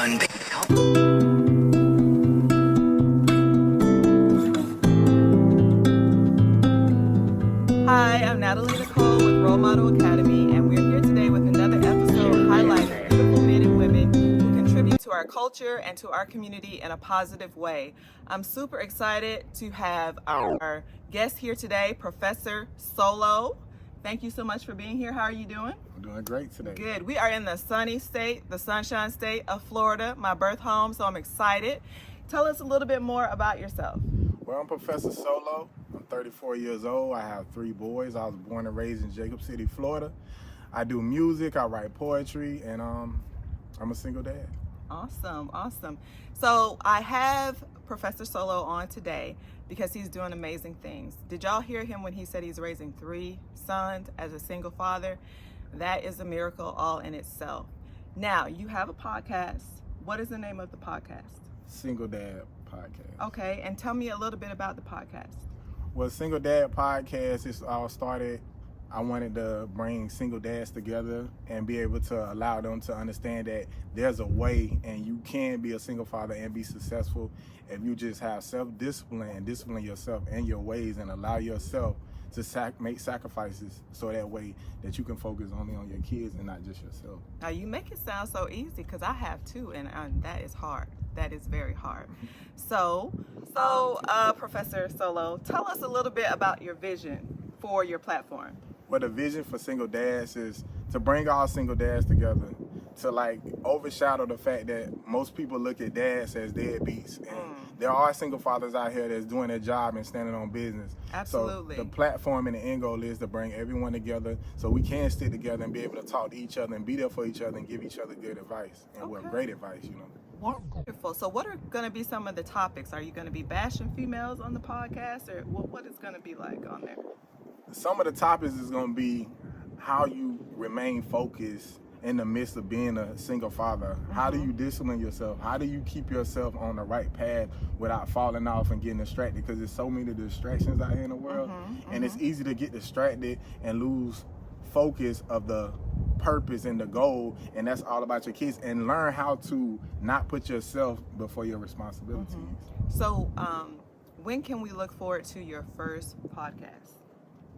one. Hi, I'm Natalie Nicole with Role Model Academy, and we're here today with another episode highlighting beautiful men and women who contribute to our culture and to our community in a positive way. I'm super excited to have our guest here today, Professor Solo. Thank you so much for being here. How are you doing? I'm doing great today. Good. We are in the sunny state, the sunshine state of Florida, my birth home, so I'm excited. Tell us a little bit more about yourself. Well, I'm Professor Solo. I'm 34 years old. I have 3 boys. I was born and raised in Jacob City, Florida. I do music, I write poetry, and I'm a single dad. Awesome, awesome. So I have Professor Solo on today because he's doing amazing things. Did y'all hear him when he said he's raising 3 sons as a single father? That is a miracle all in itself. Now, you have a podcast. What is the name of the podcast? Single Dad Podcast. Okay, and tell me a little bit about the podcast. Well, Single Dad Podcast is all started. I wanted to bring single dads together and be able to allow them to understand that there's a way and you can be a single father and be successful if you just have self-discipline and discipline yourself and your ways and allow yourself to make sacrifices so that way that you can focus only on your kids and not just yourself. Now, you make it sound so easy because I have 2, and that is hard. That is very hard. So, Professor Solo, tell us a little bit about your vision for your platform. Well, the vision for single dads is to bring all single dads together to like overshadow the fact that most people look at dads as deadbeats. And there are single fathers out here that's doing their job and standing on business. Absolutely. So the platform and the end goal is to bring everyone together so we can stick together and be able to talk to each other and be there for each other and give each other good advice. And well, great advice, you know. Wonderful. So what are going to be some of the topics? Are you going to be bashing females on the podcast, or what is going to be like on there? Some of the topics is going to be how you remain focused in the midst of being a single father. How do you discipline yourself? How do you keep yourself on the right path without falling off and getting distracted? Because there's so many distractions out here in the world, and it's easy to get distracted and lose focus of the purpose and the goal, and that's all about your kids, and learn how to not put yourself before your responsibilities. So when can we look forward to your first podcast?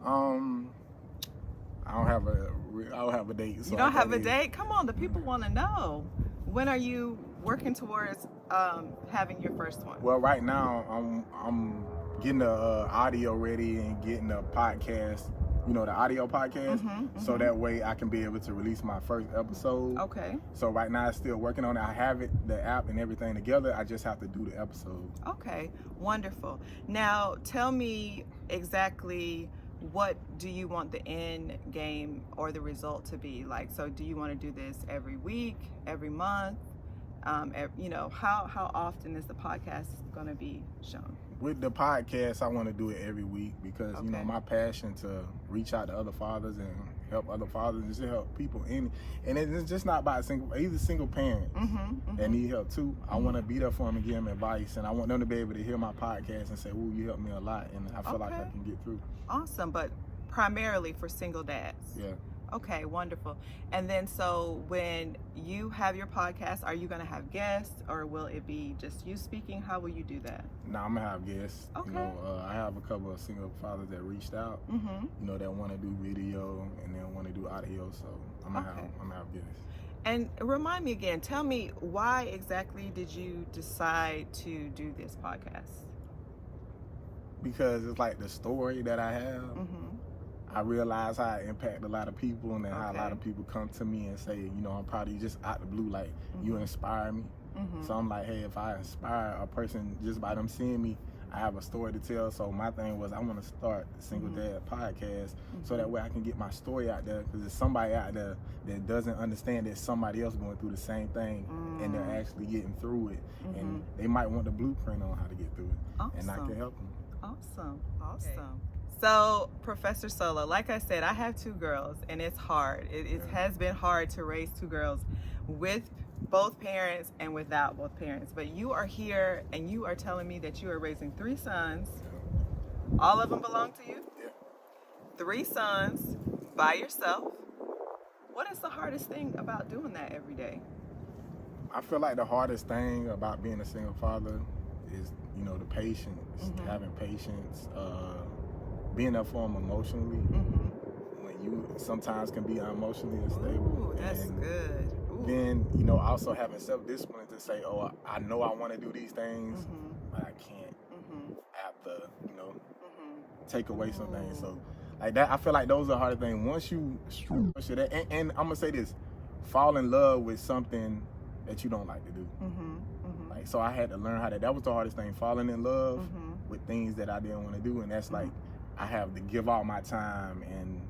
I don't have a date. So You don't have a date? Come on, the people want to know. When are you working towards having your first one? Well, right now I'm getting the audio ready and getting the podcast, the audio podcast, so that way I can be able to release my first episode. Okay. So right now I'm still working on it. I have the app and everything together. I just have to do the episode. Okay, wonderful. Now, tell me exactly, what do you want the end game or the result to be like? So do you want to do this every week, every month? How often is the podcast going to be shown? With the podcast, I want to do it every week because, my passion to reach out to other fathers and help other fathers and just help people. And it's just not about single parents that need help too. I want to be there for them and give them advice, and I want them to be able to hear my podcast and say, "Ooh, you helped me a lot," and I feel like I can get through. Awesome, but primarily for single dads. Yeah. Okay, wonderful. And then so when you have your podcast, are you going to have guests, or will it be just you speaking? How will you do that? No, I'm going to have guests. Okay. I have a couple of single fathers that reached out, that want to do video and they want to do audio, so I'm going to have guests. And remind me again, tell me, why exactly did you decide to do this podcast? Because it's like the story that I have. I realize how I impact a lot of people, and then how a lot of people come to me and say, I'm probably just out the blue, like, you inspire me. So I'm like, hey, if I inspire a person just by them seeing me, I have a story to tell. So my thing was, I want to start the Single Dad Podcast so that way I can get my story out there, because there's somebody out there that doesn't understand that somebody else going through the same thing and they're actually getting through it, and they might want the blueprint on how to get through it, and I can help them. Awesome. Okay. So, Professor Solo, like I said, I have 2 girls, and it's hard. It has been hard to raise 2 girls with both parents and without both parents. But you are here, and you are telling me that you are raising 3 sons. All of them belong to you? Yeah. 3 sons by yourself. What is the hardest thing about doing that every day? I feel like the hardest thing about being a single father is, you know, the patience, having patience, being there for them emotionally. When you sometimes can be emotionally unstable. Ooh, that's good. Ooh. Then, you know, also having self-discipline to say, oh, I know I want to do these things, but I can't have to, you know, take away some things. So, like that, I feel like those are the hardest things. Once you structure that, and I'm gonna say this, fall in love with something that you don't like to do. Like, so I had to learn how that was the hardest thing, falling in love with things that I didn't want to do. And that's like, I have to give all my time and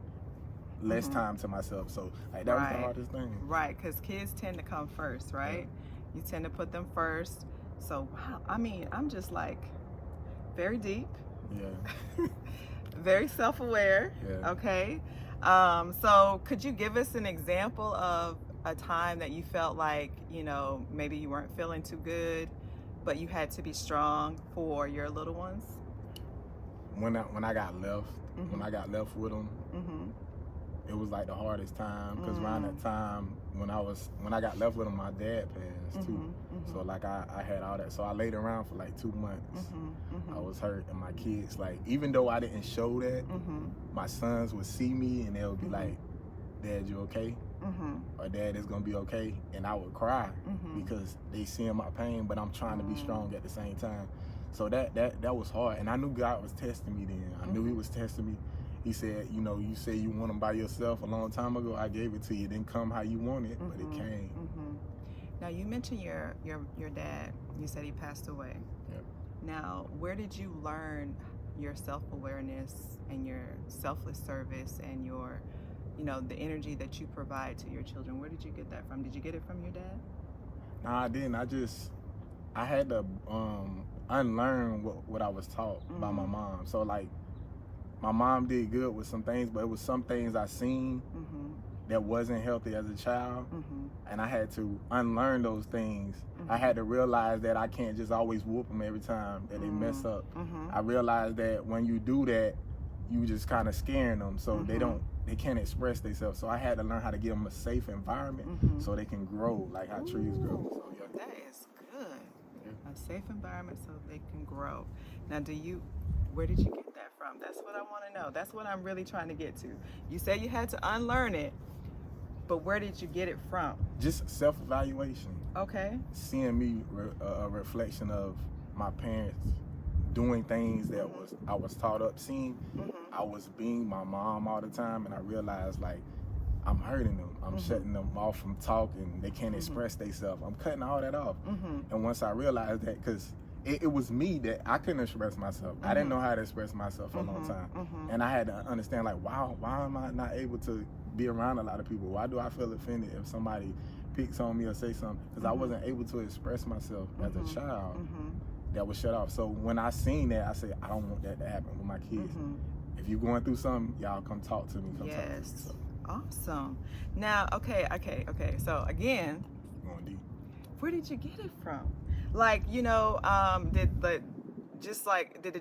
less time to myself. So like that was the hardest thing. Right, because kids tend to come first, right? You tend to put them first. So, wow, I mean, I'm just like very deep. Yeah. Very self-aware. Yeah. Okay. So could you give us an example of a time that you felt like, you know, maybe you weren't feeling too good, but you had to be strong for your little ones? When I got left, when I got left with them, it was like the hardest time, because around that time when I got left with them, my dad passed too. So like I had all that. So I laid around for like 2 months. I was hurt, and my kids, like, even though I didn't show that, my sons would see me and they'll be like, Dad, you okay? Or Dad, it's gonna be okay. And I would cry because they seeing my pain, but I'm trying to be strong at the same time. So that was hard, and I knew God was testing me then. I knew He was testing me. He said, you know, you say you want them by yourself a long time ago. I gave it to you. It didn't come how you wanted, but it came. Now, you mentioned your dad. You said he passed away. Yep. Now, where did you learn your self-awareness and your selfless service and your, you know, the energy that you provide to your children? Where did you get that from? Did you get it from your dad? No, I didn't. I had to unlearn what I was taught by my mom. So like, my mom did good with some things, but it was some things I seen that wasn't healthy as a child, and I had to unlearn those things. I had to realize that I can't just always whoop them every time that they mess up. I realized that when you do that, you just kind of scaring them, so they can't express themselves. So I had to learn how to give them a safe environment so they can grow like how trees grow. So, yeah. That is good. Yeah. A safe environment so they can grow. Now, where did you get that from? That's what I want to know. That's what I'm really trying to get to. You said you had to unlearn it, but where did you get it from? Just self-evaluation. Okay. Seeing me a reflection of my parents doing things that I was taught up. Seeing I was being my mom all the time, and I realized, like, I'm hurting them. I'm shutting them off from talking. They can't express themselves. I'm cutting all that off. And once I realized that, because it was me that I couldn't express myself. I didn't know how to express myself for a long time. And I had to understand, like, why am I not able to be around a lot of people? Why do I feel offended if somebody picks on me or say something? Because I wasn't able to express myself as a child. That was shut off. So when I seen that, I said, I don't want that to happen with my kids. If you're going through something, y'all come talk to me. Come talk to me. So. Awesome. Now, okay. So again, Going deep. Where did you get it from? Like, you know, did it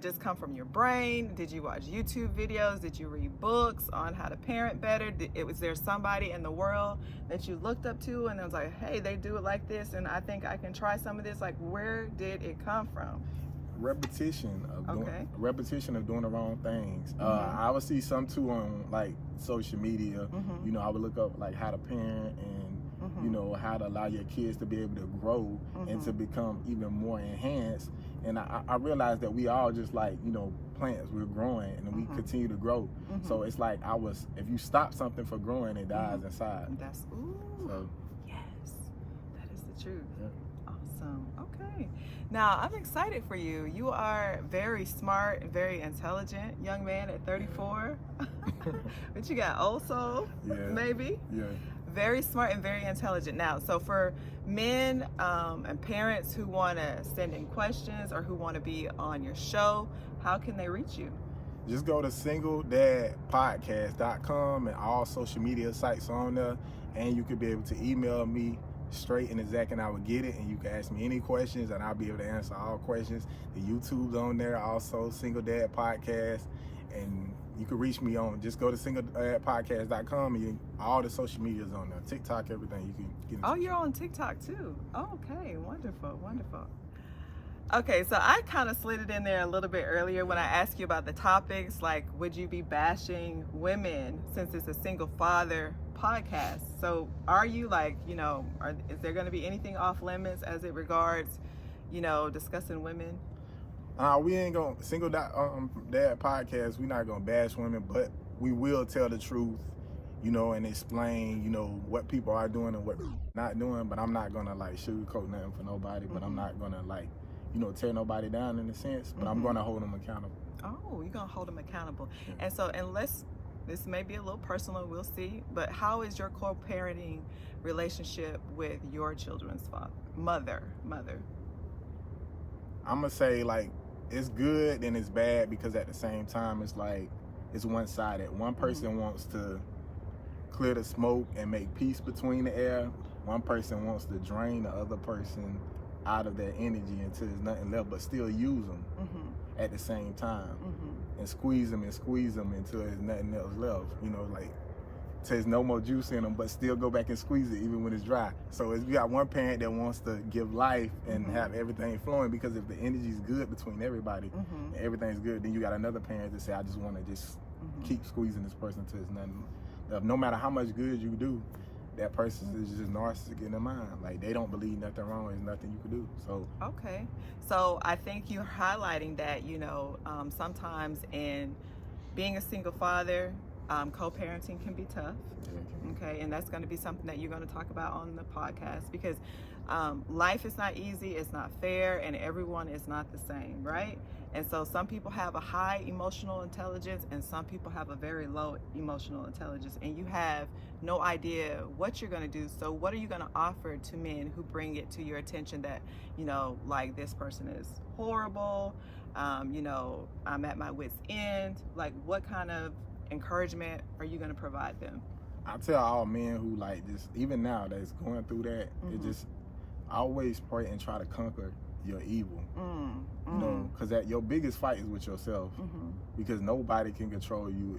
just come from your brain? Did you watch YouTube videos? Did you read books on how to parent better? Was there somebody in the world that you looked up to and it was like, hey, they do it like this, and I think I can try some of this? Like, where did it come from? Repetition of doing the wrong things. I would see some too on like social media. You know, I would look up like how to parent and you know, how to allow your kids to be able to grow and to become even more enhanced. And I realized that we all just like, you know, plants, we're growing and we continue to grow. So it's like if you stop something for growing, it dies inside. Yes, that is the truth. Yeah. Awesome. Okay. Now, I'm excited for you. You are very smart and very intelligent young man at 34. But you got also, maybe? Yeah. Very smart and very intelligent. Now, so for men and parents who want to send in questions or who want to be on your show, how can they reach you? Just go to singledadpodcast.com, and all social media sites are on there. And you could be able to email me straight and exact, and I will get it. And you can ask me any questions, and I'll be able to answer all questions. The YouTube's on there also, Single Dad Podcast. And you can reach me on, just go to singledadpodcast.com and all the social medias on there, TikTok, everything. You can get in touch. Oh, you're on TikTok too. Oh, okay, wonderful, wonderful. Okay, so I kind of slid it in there a little bit earlier when I asked you about the topics, like would you be bashing women since it's a single father podcast? So are you like, is there going to be anything off limits as it regards, discussing women? We ain't gonna dad podcast. We're not gonna bash women, but we will tell the truth, and explain, what people are doing and what not doing. But I'm not gonna like sugarcoat nothing for nobody. But I'm not gonna like, tear nobody down in a sense. But I'm gonna hold them accountable. Oh, you're gonna hold them accountable. Yeah. And so, unless this may be a little personal, we'll see. But how is your co-parenting relationship with your children's mother? I'm gonna say like, it's good and it's bad because at the same time it's like it's one-sided. One person wants to clear the smoke and make peace between the air. One person wants to drain the other person out of their energy until there's nothing left, but still use them at the same time and squeeze them until there's nothing else left. Like till there's no more juice in them, but still go back and squeeze it even when it's dry. So you got one parent that wants to give life and have everything flowing, because if the energy's good between everybody and everything's good, then you got another parent that say, I just want to just keep squeezing this person till there's nothing left. No matter how much good you do, that person is just narcissistic in their mind. Like they don't believe nothing wrong, there's nothing you can do. So okay, so I think you're highlighting that sometimes in being a single father, co-parenting can be tough. Okay, and that's going to be something that you're going to talk about on the podcast, because life is not easy, it's not fair, and everyone is not the same, right? And so some people have a high emotional intelligence and some people have a very low emotional intelligence, and you have no idea what you're going to do. So what are you going to offer to men who bring it to your attention that, like this person is horrible, I'm at my wit's end? Like what kind of encouragement are you going to provide them? I tell all men who like this, even now that's going through that, it just always pray and try to conquer your evil. Because that your biggest fight is with yourself, because nobody can control you.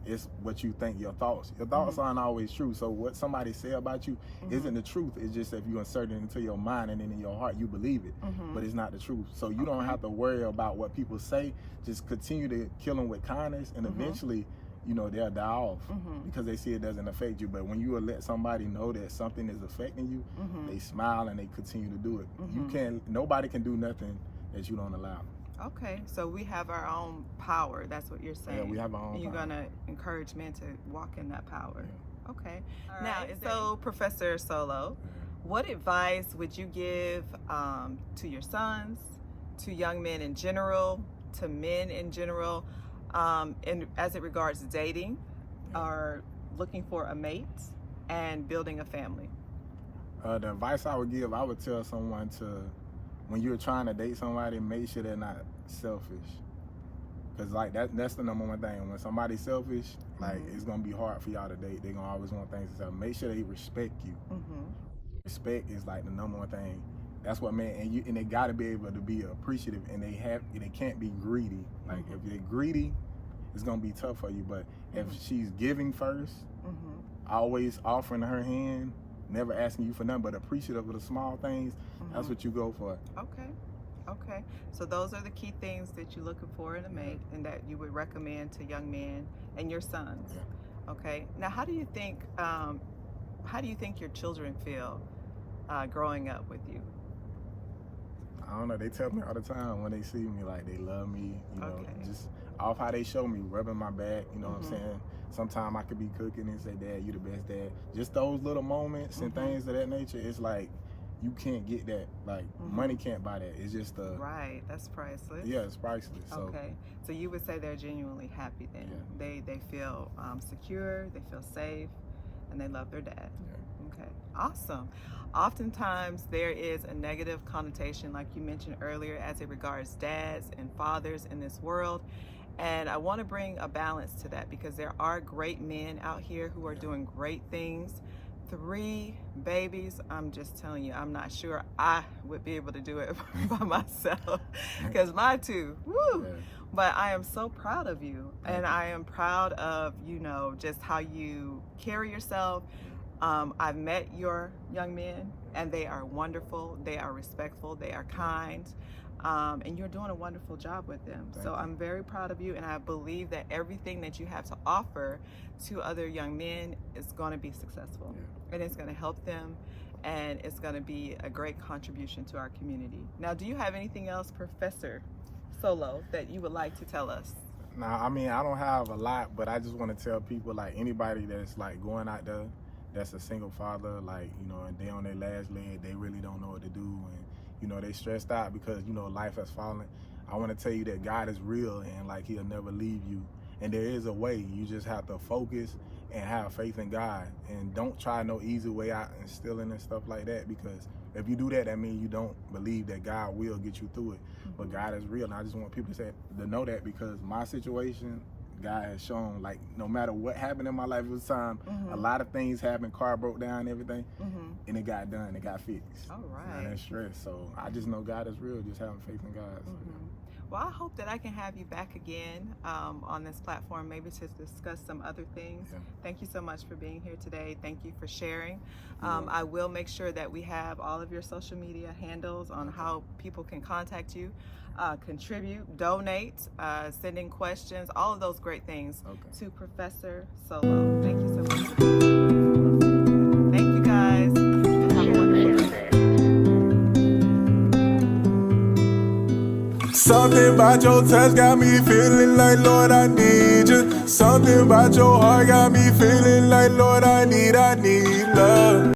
It's what you think. Your thoughts aren't always true. So what somebody say about you isn't the truth. It's just if you insert it into your mind and then in your heart you believe it, but it's not the truth. So you don't have to worry about what people say. Just continue to kill them with kindness, and eventually they'll die off because they see it doesn't affect you. But when you will let somebody know that something is affecting you, they smile and they continue to do it. Nobody can do nothing that you don't allow. Okay, so we have our own power. That's what you're saying. Yeah, we have our own and you're power. going to encourage men to walk in that power. Yeah. Okay. All now, so Professor Solo, what advice would you give to your sons, to young men in general, to men in general, as it regards dating or looking for a mate and building a family? The advice I would give, I would tell someone to, when you're trying to date somebody, make sure they're not selfish. Because like that's the number one thing. When somebody's selfish, like it's gonna be hard for y'all to date. They're gonna always want things to say. Make sure they respect you. Respect is like the number one thing. That's what and they gotta be able to be appreciative, and they can't be greedy. Like if they're greedy, it's gonna be tough for you. But if she's giving first, always offering her hand, never asking you for nothing, but appreciative of the small things, that's what you go for. Okay. So those are the key things that you're looking for in a mate, and that you would recommend to young men and your sons. Okay. Now, how do you think your children feel growing up with you? I don't know. They tell me all the time when they see me, like they love me. Just off how they show me, rubbing my back. You know what I'm saying? Sometimes I could be cooking and say, "Dad, you the best dad." Just those little moments and things of that nature. It's like you can't get that. Like money can't buy that. It's just right. That's priceless. Yeah, it's priceless. Okay. So you would say they're genuinely happy then. Yeah. They feel secure. They feel safe, and they love their dad. Yeah. Okay. Awesome. Oftentimes there is a negative connotation, like you mentioned earlier, as it regards dads and fathers in this world. And I want to bring a balance to that, because there are great men out here who are doing great things, 3 babies, I'm just telling you, I'm not sure I would be able to do it by myself, because my 2, woo! Yeah. But I am so proud of you, and I am proud of, you know, just how you carry yourself. I've met your young men, and they are wonderful, they are respectful, they are kind, and you're doing a wonderful job with them. So I'm very proud of you, and I believe that everything that you have to offer to other young men is going to be successful, and it's going to help them, and it's going to be a great contribution to our community. Now, do you have anything else, Professor Solo, that you would like to tell us? Nah, I mean, I don't have a lot, but I just want to tell people, like, anybody that's like going out there that's a single father, like, you know, and they on their last leg, they really don't know what to do, and, you know, they stressed out because, you know, life has fallen. I want to tell you that God is real, and like, he'll never leave you, and there is a way. You just have to focus and have faith in God, and don't try no easy way out and stealing and stuff like that, because if you do that, that means you don't believe that God will get you through it. But God is real, and I just want people to know that, because my situation, God has shown, like, no matter what happened in my life at the time, a lot of things happened, car broke down, everything, and it got done, it got fixed. All right. Not in stress. So I just know God is real, just having faith in God. So, Well, I hope that I can have you back again on this platform, maybe to discuss some other things. Thank you so much for being here today. Thank you for sharing. I will make sure that we have all of your social media handles on how people can contact you, contribute, donate, send in questions, all of those great things to Professor Solo. Thank you so much. Thank you, guys. And have a wonderful day. Something about your touch got me feeling like, Lord, I need you. Something about your heart got me feeling like, Lord, I need love.